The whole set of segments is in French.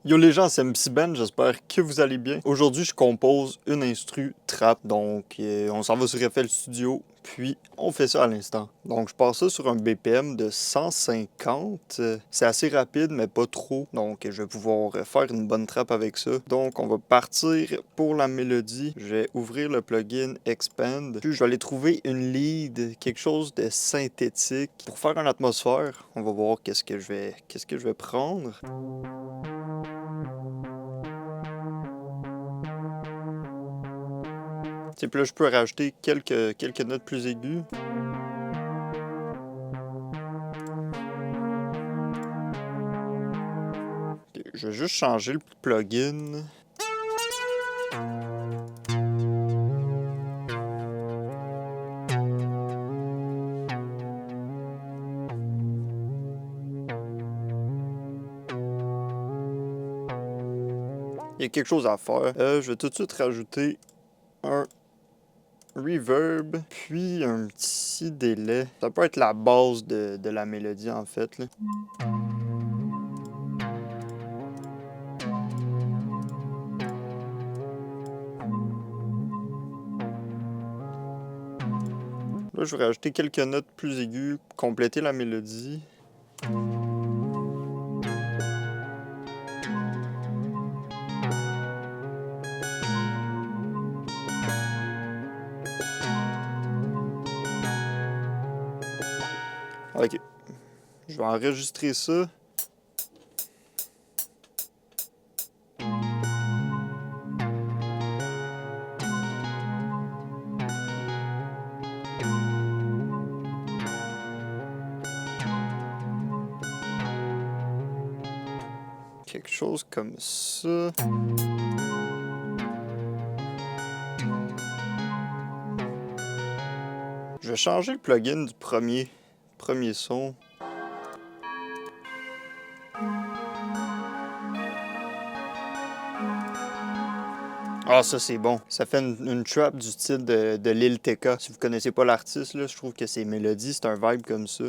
Yo les gens, c'est MC Ben, j'espère que vous allez bien. Aujourd'hui, je compose une instru trap, donc on s'en va sur FL Studio, puis on fait ça à l'instant. Donc je passe ça sur un BPM de 150, c'est assez rapide mais pas trop, donc je vais pouvoir faire une bonne trap avec ça. Donc on va partir pour la mélodie, je vais ouvrir le plugin Expand, puis je vais aller trouver une lead, quelque chose de synthétique. Pour faire une atmosphère, on va voir qu'est-ce que je vais prendre. Puis là, je peux rajouter quelques notes plus aiguës. Je vais juste changer le plugin. Il y a quelque chose à faire. Je vais tout de suite rajouter un reverb, puis un petit délai. Ça peut être la base de la mélodie, en fait, là. Là, je vais rajouter quelques notes plus aiguës, compléter la mélodie. Ok. Je vais enregistrer ça. Quelque chose comme ça. Je vais changer le plugin du premier son. Ah, ça c'est bon. Ça fait une trap du style de Lil TK. Si vous connaissez pas l'artiste, là, je trouve que ses mélodies, c'est un vibe comme ça.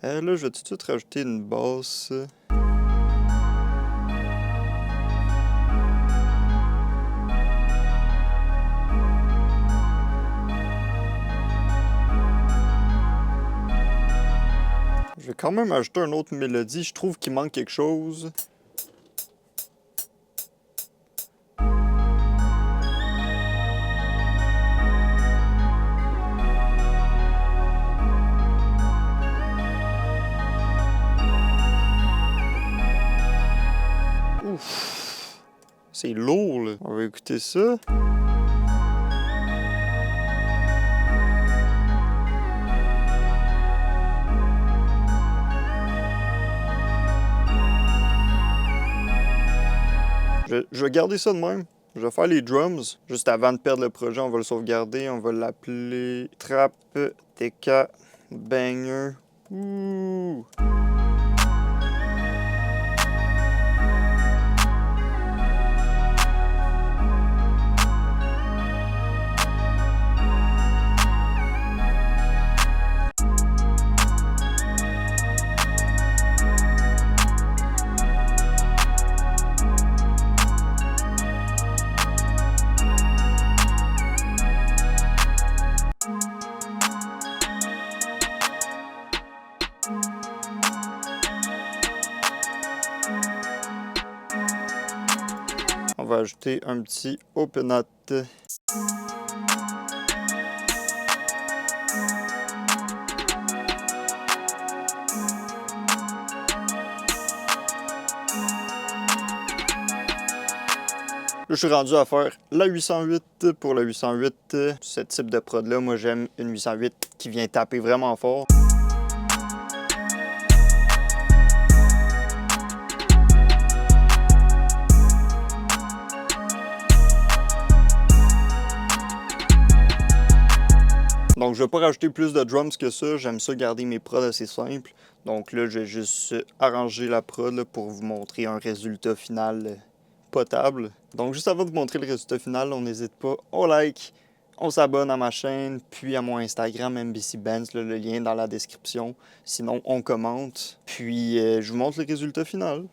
Là, je vais tout de suite rajouter une basse. Je vais quand même ajouter une autre mélodie. Je trouve qu'il manque quelque chose. Ouf! C'est lourd, là. On va écouter ça. Je vais garder ça de même. Je vais faire les drums. Juste avant de perdre le projet, on va le sauvegarder. On va l'appeler Trap TK Banger. Ouh! On va ajouter un petit open hat. Là, je suis rendu à faire la 808 pour la 808. Ce type de prod-là, moi j'aime une 808 qui vient taper vraiment fort. Donc je vais pas rajouter plus de drums que ça, j'aime ça garder mes prods assez simples. Donc là, je vais juste arranger la prod là, pour vous montrer un résultat final potable. Donc juste avant de vous montrer le résultat final, on n'hésite pas, on like, on s'abonne à ma chaîne, puis à mon Instagram MBC Benz, le lien dans la description. Sinon, on commente, puis je vous montre le résultat final.